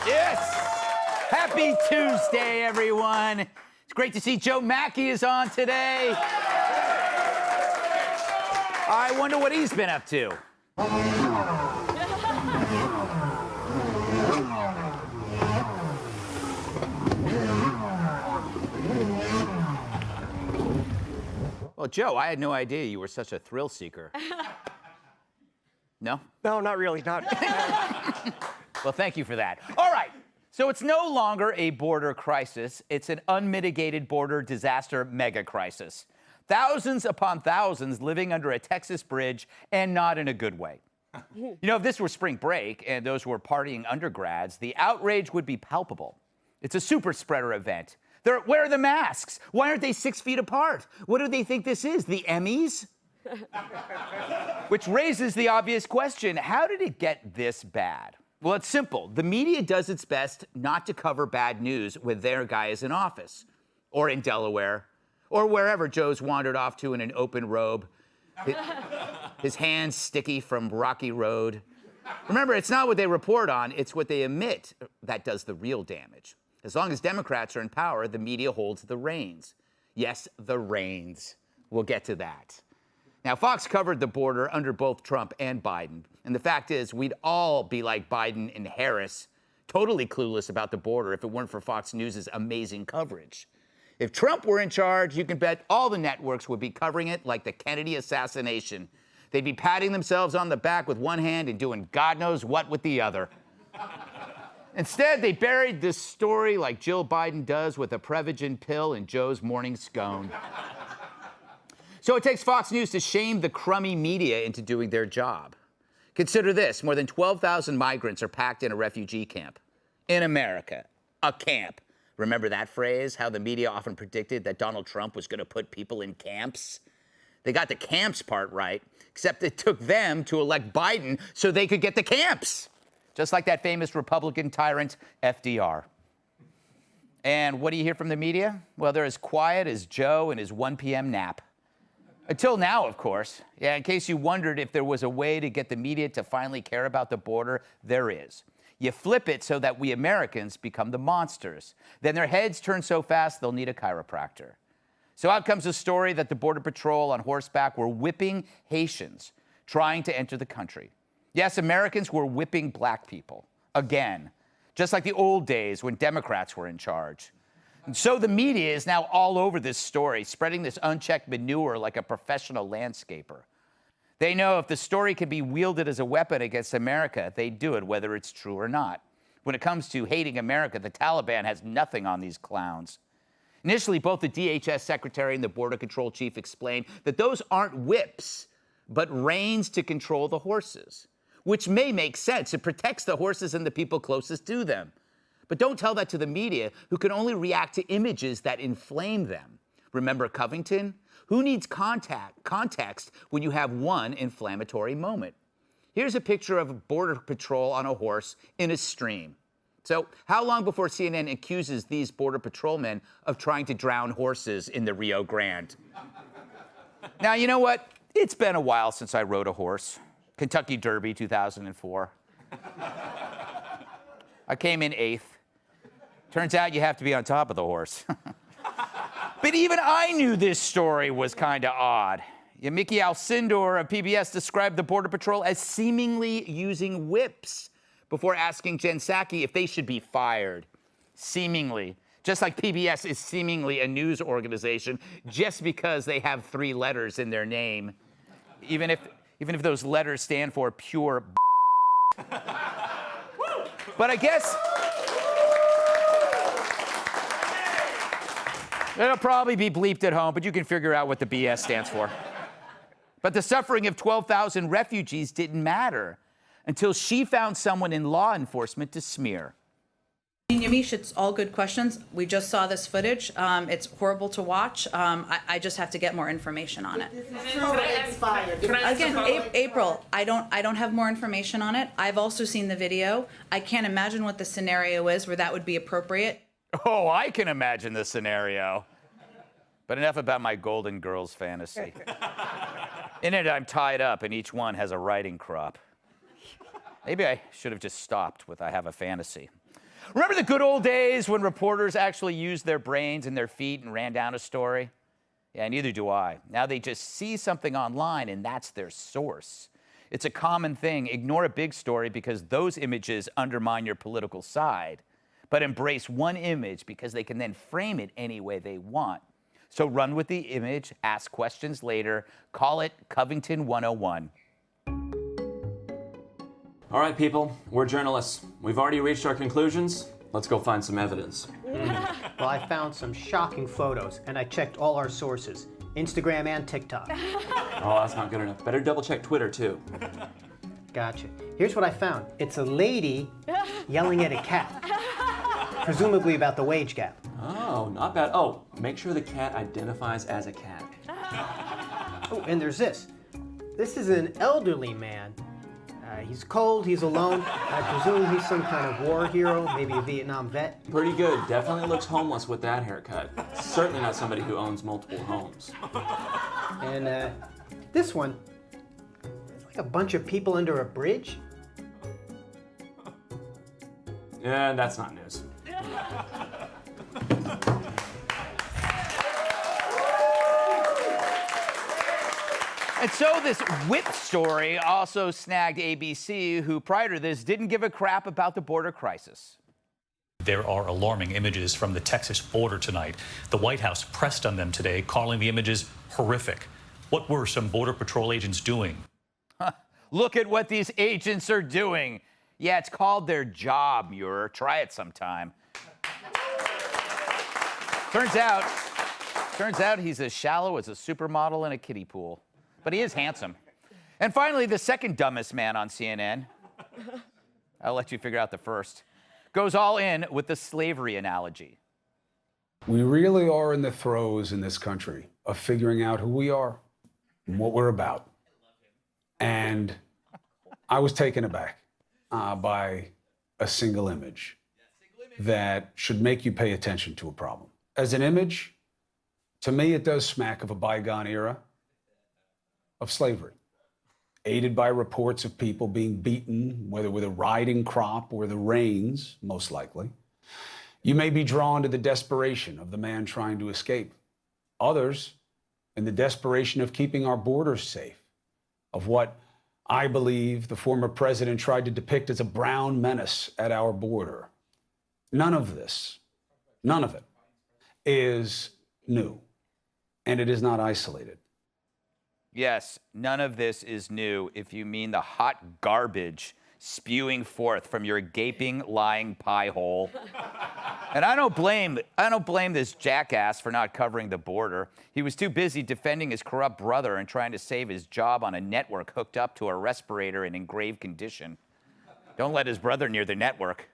Yes! Happy Tuesday, everyone. It's great to see Joe Mackey is on today. I wonder what he's been up to. Well, Joe, I had no idea you were such a thrill seeker. No? No, not really, not. Well, thank you for that. All right, so it's no longer a border crisis. It's an unmitigated border disaster mega crisis. Thousands upon thousands living under a Texas bridge, and not in a good way. You know, if this were spring break and those were partying undergrads, the outrage would be palpable. It's a super spreader event. Where are the masks? Why aren't they 6 feet apart? What do they think this is, the Emmys? Which raises the obvious question, how did it get this bad? Well, it's simple. The media does its best not to cover bad news when their guy is in office, or in Delaware, or wherever Joe's wandered off to in an open robe, his hands sticky from rocky road. Remember, it's not what they report on, it's what they emit that does the real damage. As long as Democrats are in power, the media holds the reins. Yes, the reins. We'll get to that. Now, Fox covered the border under both Trump and Biden. And the fact is, we'd all be like Biden and Harris, totally clueless about the border if it weren't for Fox News' amazing coverage. If Trump were in charge, you can bet all the networks would be covering it like the Kennedy assassination. They'd be patting themselves on the back with one hand and doing God knows what with the other. Instead, they buried this story like Jill Biden does with a Prevagen pill in Joe's morning scone. So it takes Fox News to shame the crummy media into doing their job. Consider this, more than 12,000 migrants are packed in a refugee camp. In America, a camp. Remember that phrase, how the media often predicted that Donald Trump was going to put people in camps? They got the camps part right, except it took them to elect Biden so they could get the camps. Just like that famous Republican tyrant, FDR. And what do you hear from the media? Well, they're as quiet as Joe and his 1 p.m. nap. Until now, of course. Yeah, in case you wondered if there was a way to get the media to finally care about the border, there is. You flip it so that we Americans become the monsters. Then their heads turn so fast they'll need a chiropractor. So out comes a story that the Border Patrol on horseback were whipping Haitians trying to enter the country. Yes, Americans were whipping black people, again, just like the old days when Democrats were in charge. And so the media is now all over this story, spreading this unchecked manure like a professional landscaper. They know if the story can be wielded as a weapon against America, they do it, whether it's true or not. When it comes to hating America, the Taliban has nothing on these clowns. Initially, both the DHS secretary and the Border Control chief explained that those aren't whips, but reins to control the horses. Which may make sense. It protects the horses and the people closest to them. But don't tell that to the media, who can only react to images that inflame them. Remember Covington? Who needs context when you have one inflammatory moment? Here's a picture of a Border Patrol on a horse in a stream. So how long before CNN accuses these Border Patrolmen of trying to drown horses in the Rio Grande? Now, you know what? It's been a while since I rode a horse. Kentucky Derby, 2004. I came in 8th. Turns out you have to be on top of the horse. But even I knew this story was kind of odd. Yeah, Mickey Alcindor of PBS described the Border Patrol as seemingly using whips before asking Jen Psaki if they should be fired. Seemingly. Just like PBS is seemingly a news organization just because they have 3 letters in their name. Even if those letters stand for pure But I guess it'll probably be bleeped at home, but you can figure out what the BS stands for. But the suffering of 12,000 refugees didn't matter until she found someone in law enforcement to smear. Yamiche, it's all good questions. We just saw this footage. It's horrible to watch. I just have to get more information on it. Again, April, I don't have more information on it. I've also seen the video. I can't imagine what the scenario is where that would be appropriate. Oh, I can imagine the scenario. But enough about my Golden Girls fantasy. In it, I'm tied up, and each one has a riding crop. Maybe I should have just stopped with I have a fantasy. Remember the good old days when reporters actually used their brains and their feet and ran down a story? Yeah, neither do I. Now they just see something online and that's their source. It's a common thing. Ignore a big story because those images undermine your political side, but embrace one image because they can then frame it any way they want. So run with the image, ask questions later, call it Covington 101. All right, people, we're journalists. We've already reached our conclusions. Let's go find some evidence. Well, I found some shocking photos, and I checked all our sources, Instagram and TikTok. Oh, that's not good enough. Better double check Twitter, too. Gotcha. Here's what I found. It's a lady yelling at a cat, presumably about the wage gap. Oh, not bad. Oh, make sure the cat identifies as a cat. Oh, and there's this. This is an elderly man. He's cold, he's alone. I presume he's some kind of war hero, maybe a Vietnam vet. Pretty good. Definitely looks homeless with that haircut. Certainly not somebody who owns multiple homes. And this one, it's like a bunch of people under a bridge. Yeah, that's not news. And so this whip story also snagged ABC, who prior to this didn't give a crap about the border crisis. There are alarming images from the Texas border tonight. The White House pressed on them today, calling the images horrific. What were some Border Patrol agents doing? Look at what these agents are doing. Yeah, it's called their job, Muir. Try it sometime. Turns out he's as shallow as a supermodel in a kiddie pool. But he is handsome. And finally, the second dumbest man on CNN, I'll let you figure out the first, goes all in with the slavery analogy. We really are in the throes in this country of figuring out who we are and what we're about. And I was taken aback by a single image that should make you pay attention to a problem. As an image, to me, it does smack of a bygone era of slavery, aided by reports of people being beaten, whether with a riding crop or the reins, most likely. You may be drawn to the desperation of the man trying to escape. Others, in the desperation of keeping our borders safe, of what I believe the former president tried to depict as a brown menace at our border. None of it is new, and it is not isolated. Yes, none of this is new if you mean the hot garbage spewing forth from your gaping, lying pie hole. And I don't blame this jackass for not covering the border. He was too busy defending his corrupt brother and trying to save his job on a network hooked up to a respirator and in grave condition. Don't let his brother near the network.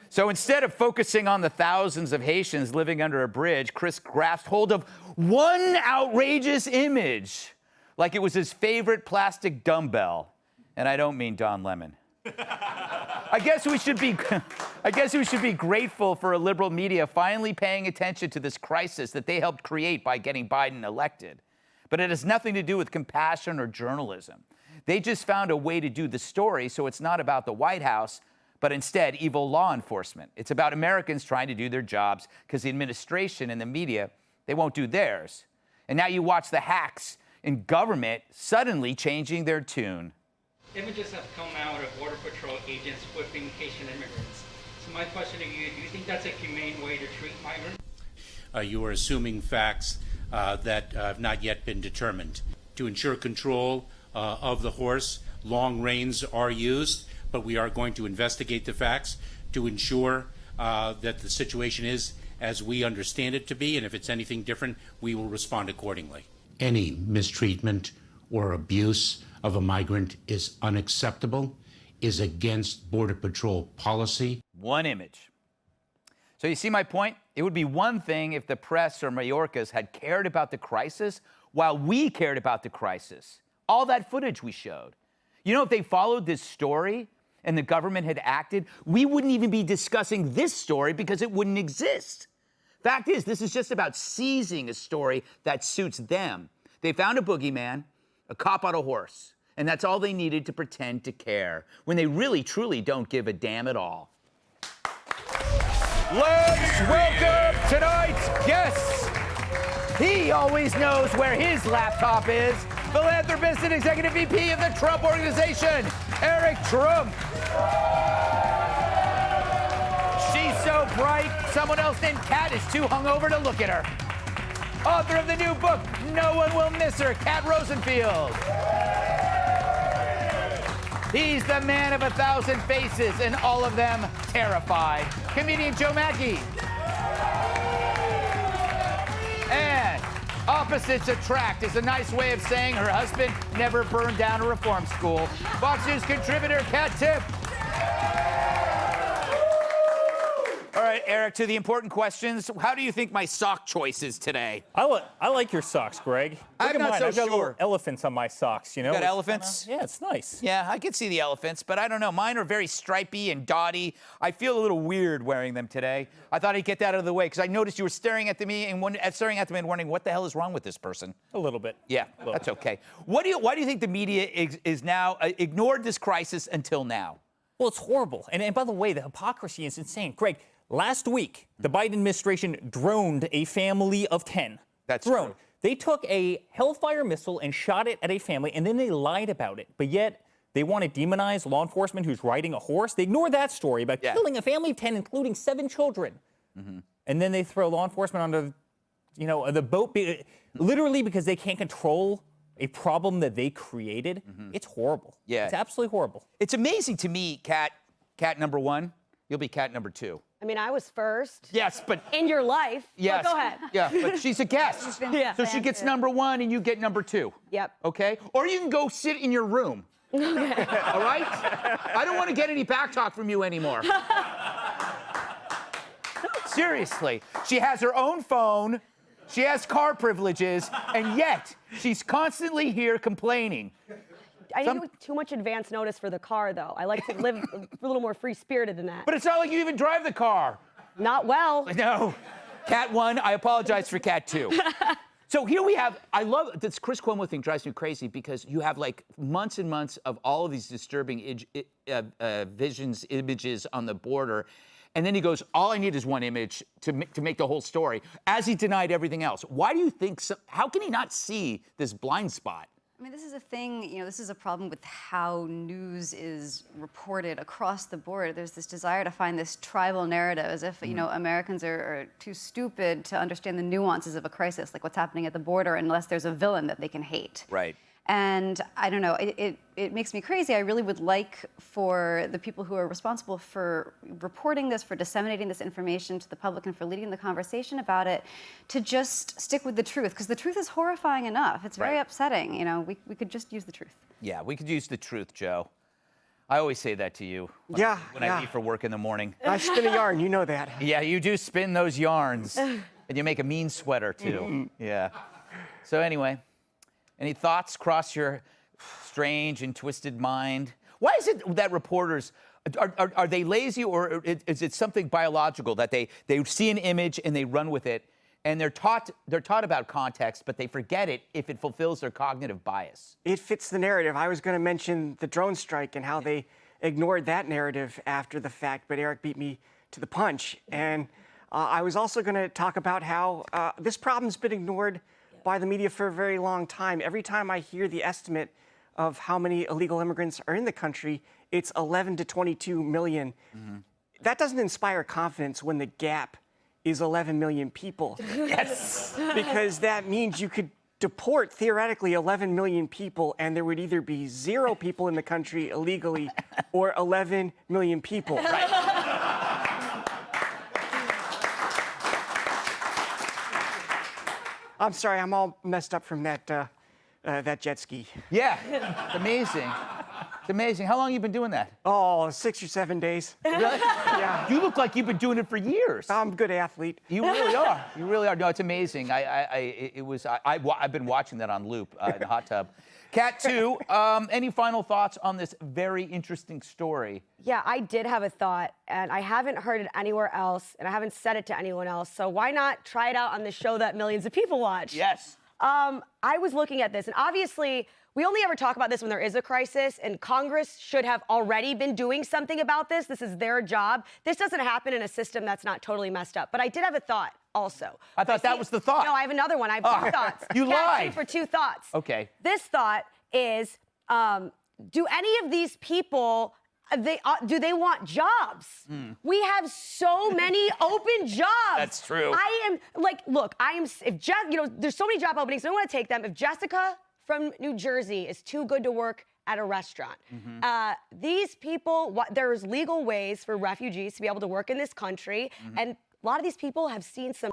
So instead of focusing on the thousands of Haitians living under a bridge, Chris grasped hold of one outrageous image, like it was his favorite plastic dumbbell. And I don't mean Don Lemon. I guess we should be grateful for a liberal media finally paying attention to this crisis that they helped create by getting Biden elected. But it has nothing to do with compassion or journalism. They just found a way to do the story so it's not about the White House, but instead evil law enforcement. It's about Americans trying to do their jobs because the administration and the media, they won't do theirs. And now you watch the hacks in government suddenly changing their tune. Images have come out of Border Patrol agents whipping Haitian immigrants. So my question to you, do you think that's a humane way to treat migrants? You are assuming facts that have not yet been determined. To ensure control of the horse, long reins are used, but we are going to investigate the facts to ensure that the situation is as we understand it to be, and if it's anything different, we will respond accordingly. Any mistreatment or abuse of a migrant is unacceptable, is against Border Patrol policy. One image. So you see my point? It would be one thing if the press or Mayorkas had cared about the crisis while we cared about the crisis. All that footage we showed. You know, if they followed this story and the government had acted, we wouldn't even be discussing this story because it wouldn't exist. Fact is, this is just about seizing a story that suits them. They found a boogeyman, a cop on a horse, and that's all they needed to pretend to care, when they really, truly don't give a damn at all. Let's welcome tonight's guest. He always knows where his laptop is. Philanthropist and Executive VP of the Trump Organization, Eric Trump. She's so bright, someone else named Kat is too hungover to look at her. Author of the new book, No One Will Miss Her, Kat Rosenfield. He's the man of 1,000 faces, and all of them terrified. Comedian Joe Mackey. And opposites attract is a nice way of saying her husband never burned down a reform school. Fox News contributor Kat Tipp. All right, Eric, to the important questions. How do you think my sock choice is today? I like your socks, Greg. I'm not so I've got sure. little elephants on my socks, you know? You got It's elephants? Yeah, it's nice. Yeah, I can see the elephants, but I don't know. Mine are very stripy and dotty. I feel a little weird wearing them today. I thought I'd get that out of the way because I noticed you were staring at me and wondering what the hell is wrong with this person. A little bit. Yeah, that's okay. Why do you think the media is now ignored this crisis until now? Well, it's horrible. And by the way, the hypocrisy is insane. Greg, last week, the Biden administration droned a family of 10. That's drone. true. They took a Hellfire missile and shot it at a family, and then they lied about it. But yet, they want to demonize law enforcement who's riding a horse. They ignored that story about killing a family of 10, including 7 children. Mm-hmm. And then they throw law enforcement onto, the boat, literally because they can't control a problem that they created. Mm-hmm. It's horrible. Yeah. It's absolutely horrible. It's amazing to me, Kat number 1. You'll be Kat number 2. I mean, I was first. Yes, but in your life. yes, but go ahead. Yeah, but she's a guest. So she gets number 1 and you get number 2. Yep. Okay? Or you can go sit in your room. All right? I don't want to get any back talk from you anymore. Seriously. She has her own phone. She has car privileges, and yet she's constantly here complaining. I need too much advance notice for the car, though. I like to live a little more free-spirited than that. But it's not like you even drive the car. Not well. No. Cat 1, I apologize for Cat 2. So here we have, I love this Chris Cuomo thing drives me crazy because you have like months and months of all of these disturbing images on the border. And then he goes, all I need is one image to make the whole story, as he denied everything else. Why do you think so? How can he not see this blind spot? I mean, this is a thing, this is a problem with how news is reported across the board. There's this desire to find this tribal narrative as if, Americans are too stupid to understand the nuances of a crisis, like what's happening at the border, unless there's a villain that they can hate. Right. And I don't know, it makes me crazy. I really would like for the people who are responsible for reporting this, for disseminating this information to the public and for leading the conversation about it, to just stick with the truth, because the truth is horrifying enough. It's very upsetting. We could just use the truth. Yeah, we could use the truth, Joe. I always say that to you when I leave for work in the morning. I spin a yarn, you know that. Yeah, you do spin those yarns. And you make a mean sweater, too. Yeah. So anyway, any thoughts cross your strange and twisted mind? Why is it that reporters, are they lazy, or is it something biological that they see an image and they run with it, and they're taught about context, but they forget it if it fulfills their cognitive bias? It fits the narrative. I was going to mention the drone strike and how they ignored that narrative after the fact, but Eric beat me to the punch. And I was also going to talk about how this problem's been ignored by the media for a very long time. Every time I hear the estimate of how many illegal immigrants are in the country, it's 11 to 22 million. Mm-hmm. That doesn't inspire confidence when the gap is 11 million people. Yes! Because that means you could deport, theoretically, 11 million people, and there would either be 0 people in the country illegally or 11 million people. Right. I'm sorry, I'm all messed up from that jet ski. Yeah, it's amazing. It's amazing. How long have you been doing that? Oh, 6 or 7 days. Really? Yeah. You look like you've been doing it for years. I'm a good athlete. You really are. You really are. No, it's amazing. I've been watching that on loop in the hot tub. Cat 2, any final thoughts on this very interesting story? Yeah, I did have a thought, and I haven't heard it anywhere else, and I haven't said it to anyone else. So why not try it out on the show that millions of people watch? Yes. I was looking at this, and obviously, we only ever talk about this when there is a crisis, and Congress should have already been doing something about this. This is their job. This doesn't happen in a system that's not totally messed up. But I did have a thought also. I thought that was the thought. No, I have another one. I have two thoughts. You lied. For two thoughts. Okay. This thought is, do any of these people, do they want jobs? We have so many open jobs. That's true. I am like, look, there's so many job openings. I don't want to take them. If Jessica from New Jersey is too good to work at a restaurant, these people, there's legal ways for refugees to be able to work in this country, and a lot of these people have seen some.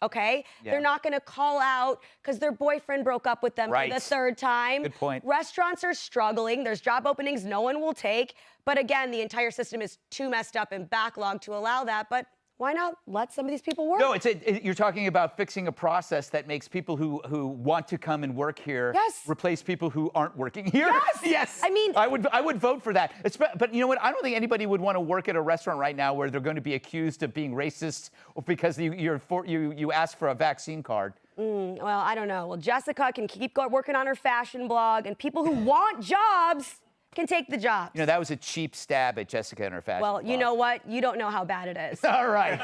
Okay? Yeah. They're not going to call out because their boyfriend broke up with them for the third time. Good point. Restaurants are struggling. There's job openings no one will take. But again, the entire system is too messed up and backlogged to allow that. But why not let some of these people work? No, you're talking about fixing a process that makes people who want to come and work here replace people who aren't working here. Yes. Yes. I mean, I would vote for that. But you know what? I don't think anybody would want to work at a restaurant right now where they're going to be accused of being racist because you ask for a vaccine card. Well, I don't know. Well, Jessica can keep working on her fashion blog, and people who want jobs can take the jobs. You know, that was a cheap stab at Jessica and her fashion Well, blog. you know what? You don't know how bad it is. All right.